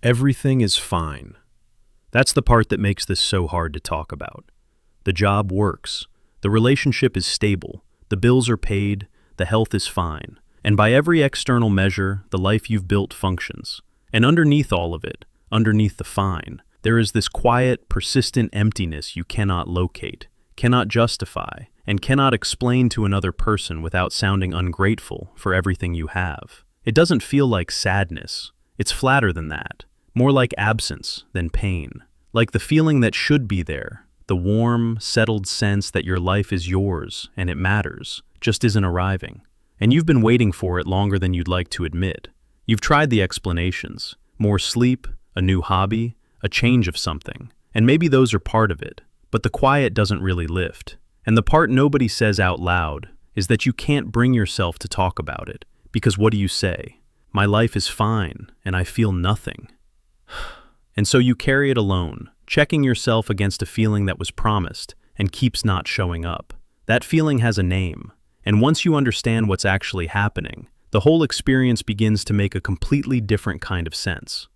Everything is fine. That's the part that makes this so hard to talk about. The job works. The relationship is stable. The bills are paid. The health is fine. And by every external measure, the life you've built functions. And underneath all of it, underneath the fine, there is this quiet, persistent emptiness you cannot locate, cannot justify, and cannot explain to another person without sounding ungrateful for everything you have. It doesn't feel like sadness. It's flatter than that. More like absence than pain. Like the feeling that should be there, the warm, settled sense that your life is yours and it matters, just isn't arriving. And you've been waiting for it longer than you'd like to admit. You've tried the explanations. More sleep, a new hobby, a change of something. And maybe those are part of it. But the quiet doesn't really lift. And the part nobody says out loud is that you can't bring yourself to talk about it. Because what do you say? My life is fine, and I feel nothing. And so you carry it alone, checking yourself against a feeling that was promised and keeps not showing up. That feeling has a name, and once you understand what's actually happening, the whole experience begins to make a completely different kind of sense.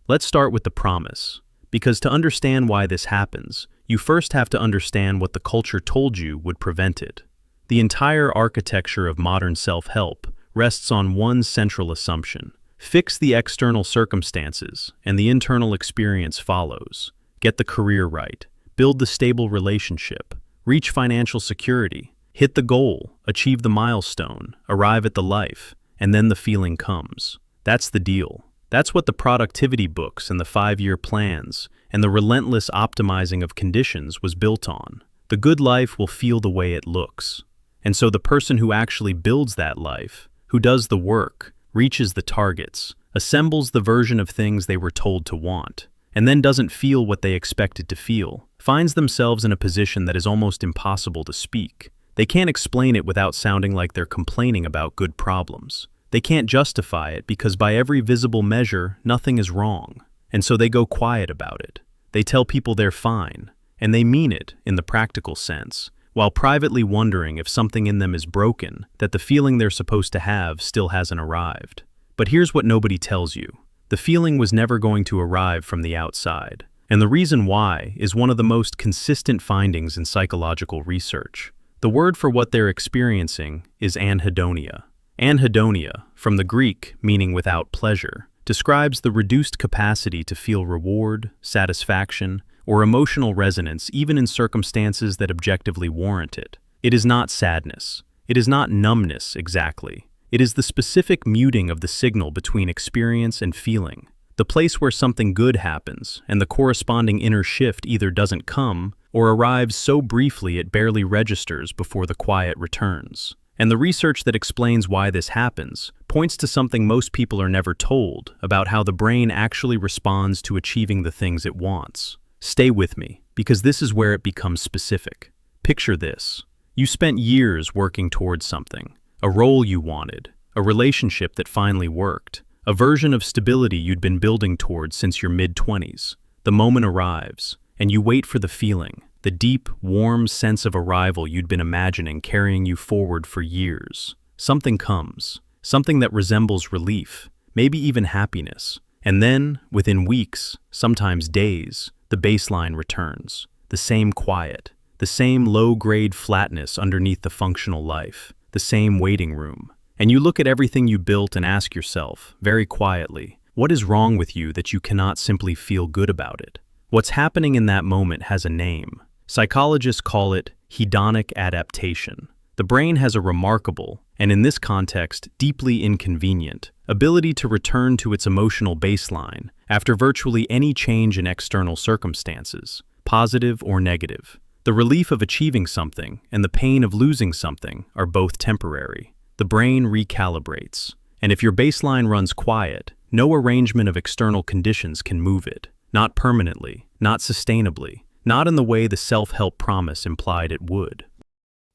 Let's start with the promise, because to understand why this happens, you first have to understand what the culture told you would prevent it. The entire architecture of modern self-help rests on one central assumption. Fix the external circumstances, and the internal experience follows. Get the career right, build the stable relationship, reach financial security, hit the goal, achieve the milestone, arrive at the life, and then the feeling comes. That's the deal. That's what the productivity books and the 5-year plans and the relentless optimizing of conditions was built on. The good life will feel the way it looks. And so the person who actually builds that life, who does the work, reaches the targets, assembles the version of things they were told to want, and then doesn't feel what they expected to feel, finds themselves in a position that is almost impossible to speak. They can't explain it without sounding like they're complaining about good problems. They can't justify it because by every visible measure, nothing is wrong. And so they go quiet about it. They tell people they're fine, and they mean it in the practical sense, while privately wondering if something in them is broken, that the feeling they're supposed to have still hasn't arrived. But here's what nobody tells you. The feeling was never going to arrive from the outside. And the reason why is one of the most consistent findings in psychological research. The word for what they're experiencing is anhedonia. Anhedonia, from the Greek meaning without pleasure, describes the reduced capacity to feel reward, satisfaction, or emotional resonance even in circumstances that objectively warrant it. It is not sadness. It is not numbness exactly. It is the specific muting of the signal between experience and feeling. The place where something good happens and the corresponding inner shift either doesn't come or arrives so briefly it barely registers before the quiet returns. And the research that explains why this happens points to something most people are never told about how the brain actually responds to achieving the things it wants. Stay with me, because this is where it becomes specific. Picture this. You spent years working towards something, a role you wanted, a relationship that finally worked, a version of stability you'd been building towards since your mid-20s. The moment arrives, and you wait for the feeling, the deep, warm sense of arrival you'd been imagining carrying you forward for years. Something comes, something that resembles relief, maybe even happiness. And then, within weeks, sometimes days, the baseline returns. The same quiet, the same low-grade flatness underneath the functional life, the same waiting room. And you look at everything you built and ask yourself, very quietly, what is wrong with you that you cannot simply feel good about it? What's happening in that moment has a name. Psychologists call it hedonic adaptation. The brain has a remarkable, and in this context, deeply inconvenient, ability to return to its emotional baseline after virtually any change in external circumstances, positive or negative. The relief of achieving something and the pain of losing something are both temporary. The brain recalibrates, and if your baseline runs quiet, no arrangement of external conditions can move it. Not permanently, not sustainably, not in the way the self-help promise implied it would.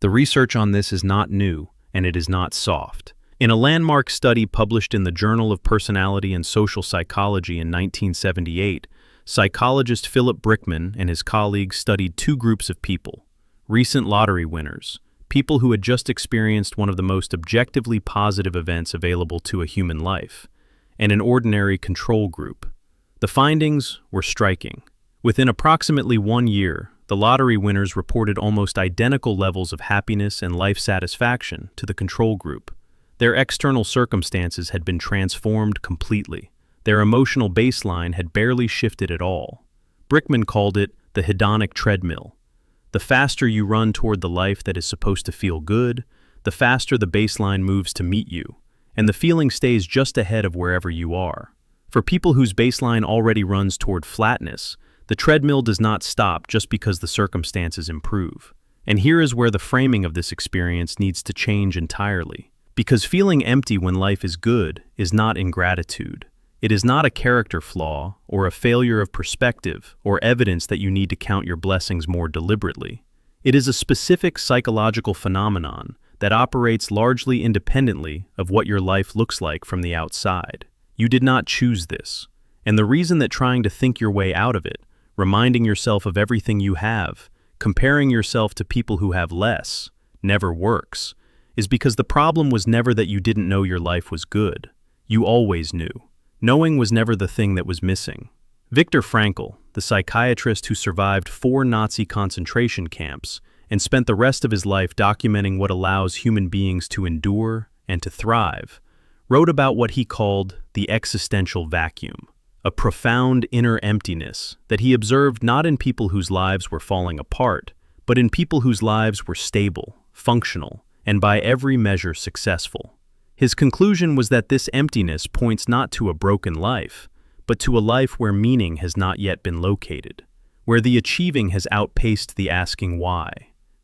The research on this is not new, and it is not soft. In a landmark study published in the Journal of Personality and Social Psychology in 1978, psychologist Philip Brickman and his colleagues studied two groups of people: recent lottery winners, people who had just experienced one of the most objectively positive events available to a human life, and an ordinary control group, The findings were striking. Within approximately 1 year, the lottery winners reported almost identical levels of happiness and life satisfaction to the control group. Their external circumstances had been transformed completely. Their emotional baseline had barely shifted at all. Brickman called it the hedonic treadmill. The faster you run toward the life that is supposed to feel good, the faster the baseline moves to meet you, and the feeling stays just ahead of wherever you are. For people whose baseline already runs toward flatness, the treadmill does not stop just because the circumstances improve. And here is where the framing of this experience needs to change entirely. Because feeling empty when life is good is not ingratitude. It is not a character flaw or a failure of perspective or evidence that you need to count your blessings more deliberately. It is a specific psychological phenomenon that operates largely independently of what your life looks like from the outside. You did not choose this. And the reason that trying to think your way out of it, reminding yourself of everything you have, comparing yourself to people who have less, never works, is because the problem was never that you didn't know your life was good. You always knew. Knowing was never the thing that was missing. Viktor Frankl, the psychiatrist who survived 4 Nazi concentration camps and spent the rest of his life documenting what allows human beings to endure and to thrive, wrote about what he called the existential vacuum, a profound inner emptiness that he observed not in people whose lives were falling apart, but in people whose lives were stable, functional, and by every measure successful. His conclusion was that this emptiness points not to a broken life, but to a life where meaning has not yet been located, where the achieving has outpaced the asking why.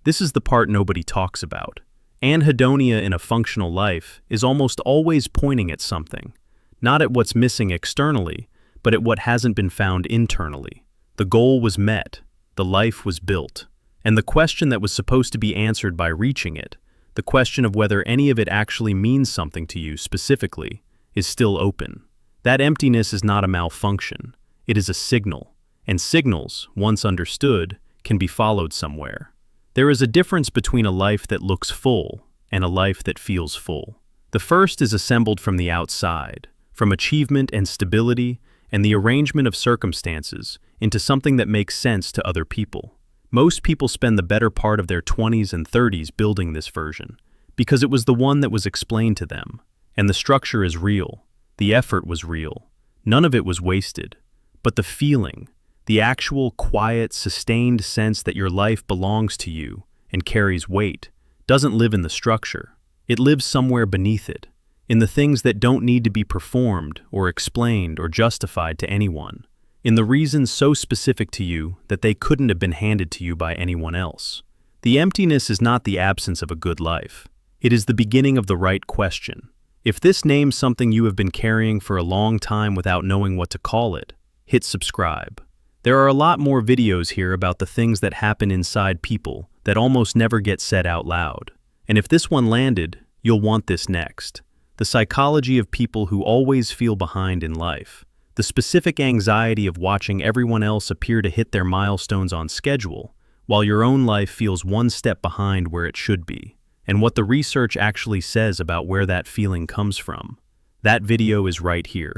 This is the part nobody talks about. Anhedonia in a functional life is almost always pointing at something, not at what's missing externally, but at what hasn't been found internally. The goal was met, the life was built, and the question that was supposed to be answered by reaching it, the question of whether any of it actually means something to you specifically, is still open. That emptiness is not a malfunction. It is a signal, and signals, once understood, can be followed somewhere. There is a difference between a life that looks full and a life that feels full. The first is assembled from the outside, from achievement and stability and the arrangement of circumstances into something that makes sense to other people. Most people spend the better part of their 20s and 30s building this version, because it was the one that was explained to them, and the structure is real, the effort was real, none of it was wasted, but the feeling, the actual quiet, sustained sense that your life belongs to you and carries weight, doesn't live in the structure, it lives somewhere beneath it, in the things that don't need to be performed or explained or justified to anyone, in the reasons so specific to you that they couldn't have been handed to you by anyone else. The emptiness is not the absence of a good life. It is the beginning of the right question. If this names something you have been carrying for a long time without knowing what to call it, hit subscribe. There are a lot more videos here about the things that happen inside people that almost never get said out loud. And if this one landed, you'll want this next. The psychology of people who always feel behind in life. The specific anxiety of watching everyone else appear to hit their milestones on schedule, while your own life feels one step behind where it should be, and what the research actually says about where that feeling comes from. That video is right here.